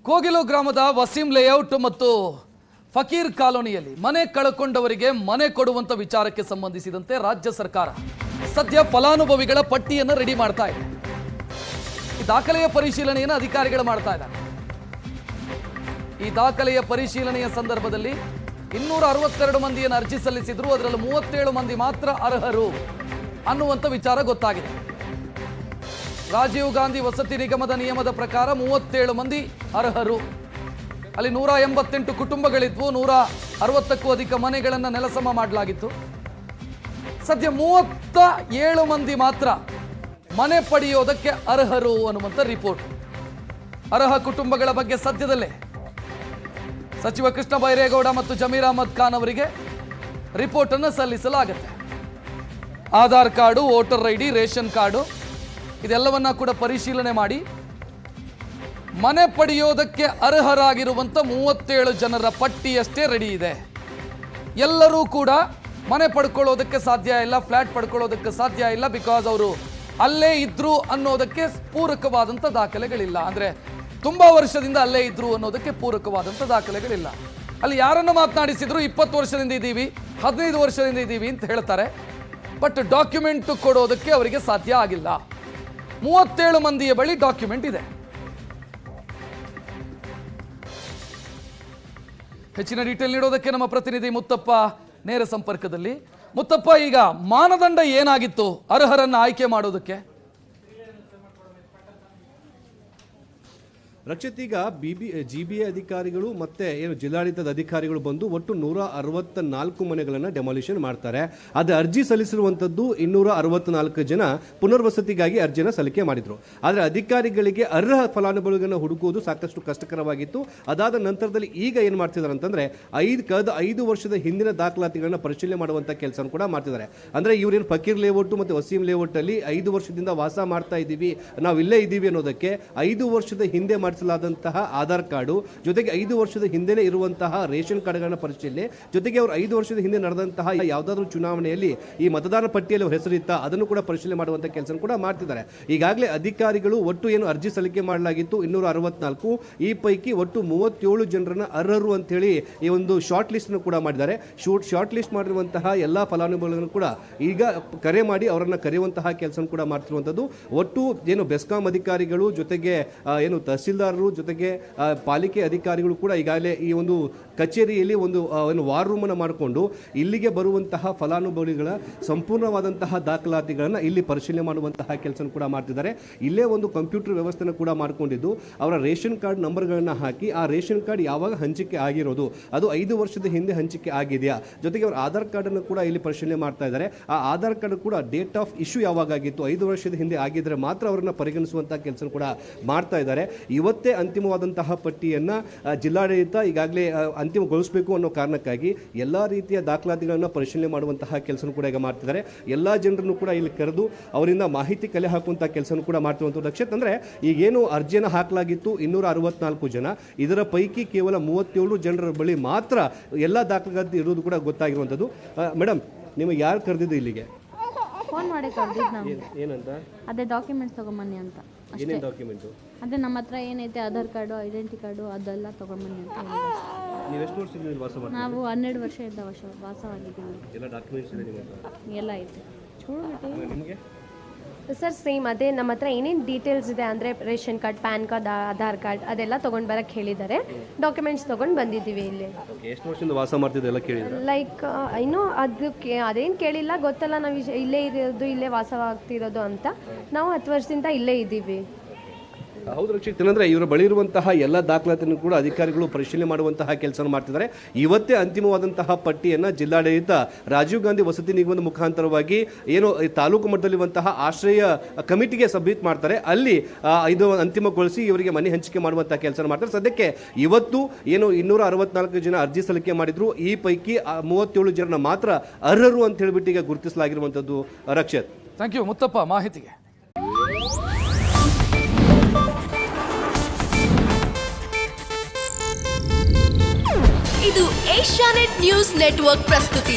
ಕೋಗಿಲು ಗ್ರಾಮದ ವಸೀಂ ಲೇಔಟ್ ಮತ್ತು ಫಕೀರ್ ಕಾಲೋನಿಯಲ್ಲಿ ಮನೆ ಕಳಕೊಂಡವರಿಗೆ ಮನೆ ಕೊಡುವಂತ ವಿಚಾರಕ್ಕೆ ಸಂಬಂಧಿಸಿದಂತೆ ರಾಜ್ಯ ಸರ್ಕಾರ ಸದ್ಯ ಫಲಾನುಭವಿಗಳ ಪಟ್ಟಿಯನ್ನು ರೆಡಿ ಮಾಡ್ತಾ ಇದೆ. ಈ ದಾಖಲೆಯ ಪರಿಶೀಲನೆಯನ್ನು ಅಧಿಕಾರಿಗಳು ಮಾಡ್ತಾ ಇದ್ದಾರೆ. ಈ ದಾಖಲೆಯ ಪರಿಶೀಲನೆಯ ಸಂದರ್ಭದಲ್ಲಿ 262 ಮಂದಿಯನ್ನು ಅರ್ಜಿ ಸಲ್ಲಿಸಿದ್ರು. ಅದರಲ್ಲಿ 37 ಮಂದಿ ಮಾತ್ರ ಅರ್ಹರು ಅನ್ನುವಂಥ ವಿಚಾರ ಗೊತ್ತಾಗಿದೆ. ರಾಜೀವ್ ಗಾಂಧಿ ವಸತಿ ನಿಗಮದ ನಿಯಮದ ಪ್ರಕಾರ 37 ಮಂದಿ ಅರ್ಹರು. ಅಲ್ಲಿ 188 ಕುಟುಂಬಗಳಿದ್ವು. 160ಕ್ಕೂ ಅಧಿಕ ಮನೆಗಳನ್ನು ನೆಲಸಮ ಮಾಡಲಾಗಿತ್ತು. ಸದ್ಯ 37 ಮಂದಿ ಮಾತ್ರ ಮನೆ ಪಡೆಯೋದಕ್ಕೆ ಅರ್ಹರು ಅನ್ನುವಂಥ ರಿಪೋರ್ಟ್. ಅರ್ಹ ಕುಟುಂಬಗಳ ಬಗ್ಗೆ ಸದ್ಯದಲ್ಲೇ ಸಚಿವ ಕೃಷ್ಣ ಬೈರೇಗೌಡ ಮತ್ತು ಜಮೀರ್ ಅಹಮದ್ ಖಾನ್ ಅವರಿಗೆ ರಿಪೋರ್ಟ್ ಅನ್ನು ಸಲ್ಲಿಸಲಾಗುತ್ತೆ. Aadhaar card, voter I D, ration card ಇದೆಲ್ಲವನ್ನ ಕೂಡ ಪರಿಶೀಲನೆ ಮಾಡಿ ಮನೆ ಪಡೆಯೋದಕ್ಕೆ ಅರ್ಹರಾಗಿರುವಂಥ 37 ಜನರ ಪಟ್ಟಿಯಷ್ಟೇ ರೆಡಿ ಇದೆ. ಎಲ್ಲರೂ ಕೂಡ ಮನೆ ಪಡ್ಕೊಳ್ಳೋದಕ್ಕೆ ಸಾಧ್ಯ ಇಲ್ಲ, ಫ್ಲಾಟ್ ಪಡ್ಕೊಳ್ಳೋದಕ್ಕೆ ಸಾಧ್ಯ ಇಲ್ಲ. ಬಿಕಾಸ್ ಅವರು ಅಲ್ಲೇ ಇದ್ರು ಅನ್ನೋದಕ್ಕೆ ಪೂರಕವಾದಂಥ ದಾಖಲೆಗಳಿಲ್ಲ. ಅಂದರೆ ತುಂಬಾ ವರ್ಷದಿಂದ ಅಲ್ಲೇ ಇದ್ರು ಅನ್ನೋದಕ್ಕೆ ಪೂರಕವಾದಂಥ ದಾಖಲೆಗಳಿಲ್ಲ. ಅಲ್ಲಿ ಯಾರನ್ನು ಮಾತನಾಡಿಸಿದ್ರು 20 ವರ್ಷದಿಂದ ಇದ್ದೀವಿ, 15 ವರ್ಷದಿಂದ ಇದ್ದೀವಿ ಅಂತ ಹೇಳ್ತಾರೆ. ಬಟ್ ಡಾಕ್ಯುಮೆಂಟ್ ಕೊಡೋದಕ್ಕೆ ಅವರಿಗೆ ಸಾಧ್ಯ ಆಗಿಲ್ಲ. 37 ಮಂದಿಯ ಬಳಿ ಡಾಕ್ಯುಮೆಂಟ್ ಇದೆ. ಹೆಚ್ಚಿನ ಡೀಟೇಲ್ ನೀಡೋದಕ್ಕೆ ನಮ್ಮ ಪ್ರತಿನಿಧಿ ಮುತ್ತಪ್ಪ ನೇರ ಸಂಪರ್ಕದಲ್ಲಿ. ಮುತ್ತಪ್ಪ, ಈಗ ಮಾನದಂಡ ಏನಾಗಿತ್ತು ಅರ್ಹರನ್ನು ಆಯ್ಕೆ ಮಾಡೋದಕ್ಕೆ? ರಕ್ಷಿತ್, ಈಗ GBA ಅಧಿಕಾರಿಗಳು ಮತ್ತೆ ಏನು ಜಿಲ್ಲಾಡಳಿತದ ಅಧಿಕಾರಿಗಳು ಬಂದು ಒಟ್ಟು 164 ಮನೆಗಳನ್ನು ಡೆಮಾಲಿಷನ್ ಮಾಡ್ತಾರೆ. ಅದು ಅರ್ಜಿ ಸಲ್ಲಿಸಿರುವಂಥದ್ದು 264 ಜನ ಪುನರ್ವಸತಿಗಾಗಿ ಅರ್ಜಿಯನ್ನು ಸಲ್ಲಿಕೆ ಮಾಡಿದ್ರು. ಆದರೆ ಅಧಿಕಾರಿಗಳಿಗೆ ಅರ್ಹ ಫಲಾನುಭವಿಗಳನ್ನು ಹುಡುಕುವುದು ಸಾಕಷ್ಟು ಕಷ್ಟಕರವಾಗಿತ್ತು. ಅದಾದ ನಂತರದಲ್ಲಿ ಈಗ ಏನು ಮಾಡ್ತಿದ್ದಾರೆ ಅಂತಂದ್ರೆ ಕಳೆದ 5 ವರ್ಷದ ಹಿಂದಿನ ದಾಖಲಾತಿಗಳನ್ನ ಪರಿಶೀಲನೆ ಮಾಡುವಂಥ ಕೆಲಸ ಕೂಡ ಮಾಡ್ತಿದ್ದಾರೆ. ಅಂದ್ರೆ ಇವರೇನು ಫಕೀರ್ ಲೇಔಟ್ ಮತ್ತು ವಸೀಂ ಲೇಔಟ್ ಅಲ್ಲಿ 5 ವರ್ಷದಿಂದ ವಾಸ ಮಾಡ್ತಾ ಇದ್ದೀವಿ, ನಾವು ಇಲ್ಲೇ ಇದ್ದೀವಿ ಅನ್ನೋದಕ್ಕೆ 5 ವರ್ಷದ ಹಿಂದೆ ಲಾದಂತಹ ಆಧಾರ್ ಕಾರ್ಡು ಜೊತೆಗೆ 5 ವರ್ಷದ ಹಿಂದೆನೇ ಇರುವಂತಹ ರೇಷನ್ ಕಾರ್ಡ್ಗಳನ್ನ ಪರಿಶೀಲನೆ, ಜೊತೆಗೆ ಅವರು 5 ವರ್ಷದ ಹಿಂದೆ ನಡೆದಂತಹ ಯಾವುದಾದ್ರೂ ಚುನಾವಣೆಯಲ್ಲಿ ಈ ಮತದಾರ ಪಟ್ಟಿಯಲ್ಲಿ ಅವರ ಹೆಸರಿತ್ತ ಅದನ್ನು ಕೂಡ ಪರಿಶೀಲನೆ ಮಾಡುವಂತ ಕೆಲಸ ಕೂಡ ಮಾಡ್ತಿದ್ದಾರೆ. ಈಗಾಗಲೇ ಅಧಿಕಾರಿಗಳು ಒಟ್ಟು ಏನು ಅರ್ಜಿ ಸಲ್ಲಿಕೆ ಮಾಡಲಾಗಿತ್ತು 264, ಈ ಪೈಕಿ ಒಟ್ಟು 37 ಜನರನ್ನ ಅರ್ಹರು ಅಂತ ಹೇಳಿ ಈ ಒಂದು ಶಾರ್ಟ್ ಲಿಸ್ಟ್ ಕೂಡ ಮಾಡಿದ್ದಾರೆ. ಶಾರ್ಟ್ ಲಿಸ್ಟ್ ಮಾಡಿರುವಂತಹ ಎಲ್ಲಾ ಫಲಾನುಭವಿಗಳನ್ನು ಕೂಡ ಈಗ ಕರೆ ಮಾಡಿ ಅವರನ್ನ ಕರೆಯುವಂತಹ ಕೆಲಸ ಕೂಡ ಮಾಡ್ತಿರುವಂತದ್ದು. ಒಟ್ಟು ಏನು ಬೆಸ್ಕಾಂ ಅಧಿಕಾರಿಗಳು ಜೊತೆಗೆ ಏನು ತಹಸೀಲ್ದಾರ್ ಜೊತೆಗೆ ಪಾಲಿಕೆ ಅಧಿಕಾರಿಗಳು ಕೂಡ ಈಗಾಗಲೇ ಈ ಒಂದು ಕಚೇರಿಯಲ್ಲಿ ಒಂದು ವಾರ್ ರೂಮ್ ಅನ್ನು ಮಾಡಿಕೊಂಡು ಇಲ್ಲಿಗೆ ಬರುವಂತಹ ಫಲಾನುಭವಿಗಳ ಸಂಪೂರ್ಣವಾದಂತಹ ದಾಖಲಾತಿಗಳನ್ನು ಇಲ್ಲಿ ಪರಿಶೀಲನೆ ಮಾಡುವಂತಹ ಕೆಲಸ ಕೂಡ ಮಾಡ್ತಿದ್ದಾರೆ. ಇಲ್ಲೇ ಒಂದು ಕಂಪ್ಯೂಟರ್ ವ್ಯವಸ್ಥೆನ ಕೂಡ ಮಾಡಿಕೊಂಡಿದ್ದು ಅವರ ರೇಷನ್ ಕಾರ್ಡ್ ನಂಬರ್ಗಳನ್ನ ಹಾಕಿ ಆ ರೇಷನ್ ಕಾರ್ಡ್ ಯಾವಾಗ ಹಂಚಿಕೆ ಆಗಿರೋದು, ಅದು 5 ವರ್ಷದ ಹಿಂದೆ ಹಂಚಿಕೆ ಆಗಿದೆಯಾ, ಜೊತೆಗೆ ಅವರ ಆಧಾರ್ ಕಾರ್ಡ್ ಅನ್ನು ಕೂಡ ಇಲ್ಲಿ ಪರಿಶೀಲನೆ ಮಾಡ್ತಾ ಇದ್ದಾರೆ. ಆ ಆಧಾರ್ ಕಾರ್ಡ್ ಕೂಡ ಡೇಟ್ ಆಫ್ ಇಶ್ಯೂ ಯಾವಾಗ ಆಗಿತ್ತು, 5 ವರ್ಷದ ಹಿಂದೆ ಆಗಿದ್ರೆ ಮಾತ್ರ ಅವರನ್ನ ಪರಿಗಣಿಸುವಂತಹ ಕೆಲಸ ಕೂಡ ಮಾಡ್ತಾ ಇದ್ದಾರೆ. ಇವತ್ತೇ ಅಂತಿಮವಾದಂತಹ ಪಟ್ಟಿಯನ್ನ ಜಿಲ್ಲಾಡಳಿತ ಈಗಾಗಲೇ ಅಂತಿಮಗೊಳಿಸಬೇಕು ಅನ್ನೋ ಕಾರಣಕ್ಕಾಗಿ ಎಲ್ಲಾ ರೀತಿಯ ದಾಖಲಾತಿಗಳನ್ನು ಪರಿಶೀಲನೆ ಮಾಡುವಂತಹ ಕೆಲಸ ಕೂಡ ಈಗ ಮಾಡ್ತಿದ್ದಾರೆ. ಎಲ್ಲಾ ಜನರನ್ನು ಕೂಡ ಇಲ್ಲಿ ಕರೆದು ಅವರಿಂದ ಮಾಹಿತಿ ಕಲೆ ಹಾಕುವಂತಹ ಕೆಲಸ ಕೂಡ ಮಾಡ್ತಿರುವಂಥದ್ದು. ರಕ್ಷಿತ್, ಅಂದ್ರೆ ಈಗೇನು ಅರ್ಜಿಯನ್ನು ಹಾಕಲಾಗಿತ್ತು 264 ಜನ, ಇದರ ಪೈಕಿ ಕೇವಲ 37 ಜನರ ಬಳಿ ಮಾತ್ರ ಎಲ್ಲಾ ದಾಖಲಾತಿ ಇರುವುದು ಕೂಡ ಗೊತ್ತಾಗಿರುವಂಥದ್ದು. ಮೇಡಮ್, ನಿಮಗೆ ಯಾರು ಕರೆದಿದ್ದು ಇಲ್ಲಿಗೆ? ಫೋನ್ ಮಾಡಿ ಕರೆದಿದ್ದು ನಾವು. ಏನಂತ? ಅದೇ ಡಾಕ್ಯುಮೆಂಟ್ಸ್ ತಗೊಂಬನ್ನಿ ಅಂತ. ಏನೇನು ಡಾಕ್ಯುಮೆಂಟು? ಅದೇ ನಮ್ಮ ಹತ್ರ ಏನೈತೆ ಆಧಾರ್ ಕಾರ್ಡು, ಐಡೆಂಟಿ ಕಾರ್ಡು ಅದೆಲ್ಲ ತಗೊಂಬನ್ನಿ ಅಂತ ಹೇಳಿದ್ರು. ನೀವು ಎಷ್ಟು ವರ್ಷದಿಂದ ವಾಸ ಮಾಡ್ತೀರಾ? ನಾವು 12 ವರ್ಷದಿಂದ ವಾಸವಾಗಿದ್ದೀವಿ. ಎಲ್ಲ ಡಾಕ್ಯುಮೆಂಟ್ಸ್ ಇದೆ ನಿಮ್ಮ ಹತ್ರ? ಎಲ್ಲ ಐತೆ. ನಿಮಗೆ ಸರ್ ಸೇಮ್ ಅದೇ ನಮ್ಮ ಹತ್ರ ಏನೇನು ಡೀಟೇಲ್ಸ್ ಇದೆ ಅಂದರೆ ration card, PAN card, Aadhaar card ಅದೆಲ್ಲ ತೊಗೊಂಡು ಬರೋಕ್ಕೆ ಹೇಳಿದ್ದಾರೆ. ಡಾಕ್ಯುಮೆಂಟ್ಸ್ ತೊಗೊಂಡು ಬಂದಿದ್ದೀವಿ ಇಲ್ಲಿ. ಎಷ್ಟು ವರ್ಷದಿಂದ ವಾಸ ಮಾಡ್ತಿದ್ದೆ ಎಲ್ಲ ಕೇಳಿದ್ರೆ? ಲೈಕ್ ಇನ್ನೂ ಅದಕ್ಕೆ ಅದೇನು ಕೇಳಿಲ್ಲ, ಗೊತ್ತಲ್ಲ ನಾವು ಇಲ್ಲೇ ಇರೋದು, ಇಲ್ಲೇ ವಾಸವಾಗ್ತಿರೋದು ಅಂತ. ನಾವು 10 ವರ್ಷದಿಂದ ಇಲ್ಲೇ ಇದ್ದೀವಿ. ಹೌದು ರಕ್ಷಿತ್, ಏನಂದ್ರೆ ಇವರ ಬಳಿ ಇರುವಂತಹ ಎಲ್ಲ ದಾಖಲಾತಿಯನ್ನು ಕೂಡ ಅಧಿಕಾರಿಗಳು ಪರಿಶೀಲನೆ ಮಾಡುವಂತಹ ಕೆಲಸ ಮಾಡ್ತಿದ್ದಾರೆ. ಇವತ್ತೇ ಅಂತಿಮವಾದಂತಹ ಪಟ್ಟಿಯನ್ನ ಜಿಲ್ಲಾಡಳಿತ ರಾಜೀವ್ ಗಾಂಧಿ ವಸತಿ ನಿಗಮದ ಮುಖಾಂತರವಾಗಿ ಏನು ತಾಲೂಕು ಮಟ್ಟದಲ್ಲಿರುವಂತಹ ಆಶ್ರಯ ಕಮಿಟಿಗೆ ಸಬ್ಮಿಟ್ ಮಾಡ್ತಾರೆ. ಅಲ್ಲಿ ಇದು ಅಂತಿಮಗೊಳಿಸಿ ಇವರಿಗೆ ಮನೆ ಹಂಚಿಕೆ ಮಾಡುವಂತಹ ಕೆಲಸ ಮಾಡ್ತಾರೆ. ಸದ್ಯಕ್ಕೆ ಇವತ್ತು ಏನು 264 ಜನ ಅರ್ಜಿ ಸಲ್ಲಿಕೆ ಮಾಡಿದ್ರು, ಈ ಪೈಕಿ 37 ಜನರನ್ನ ಮಾತ್ರ ಅರ್ಹರು ಅಂತ ಹೇಳಿಬಿಟ್ಟು ಈಗ ಗುರುತಿಸಲಾಗಿರುವಂತದ್ದು. ರಕ್ಷಿತ್, ಥ್ಯಾಂಕ್ ಯು ಮುತ್ತಪ್ಪ ಮಾಹಿತಿಗೆ. ಇದು ಏಷ್ಯಾನೆಟ್ ನ್ಯೂಸ್ ನೆಟ್ವರ್ಕ್ ಪ್ರಸ್ತುತಿ.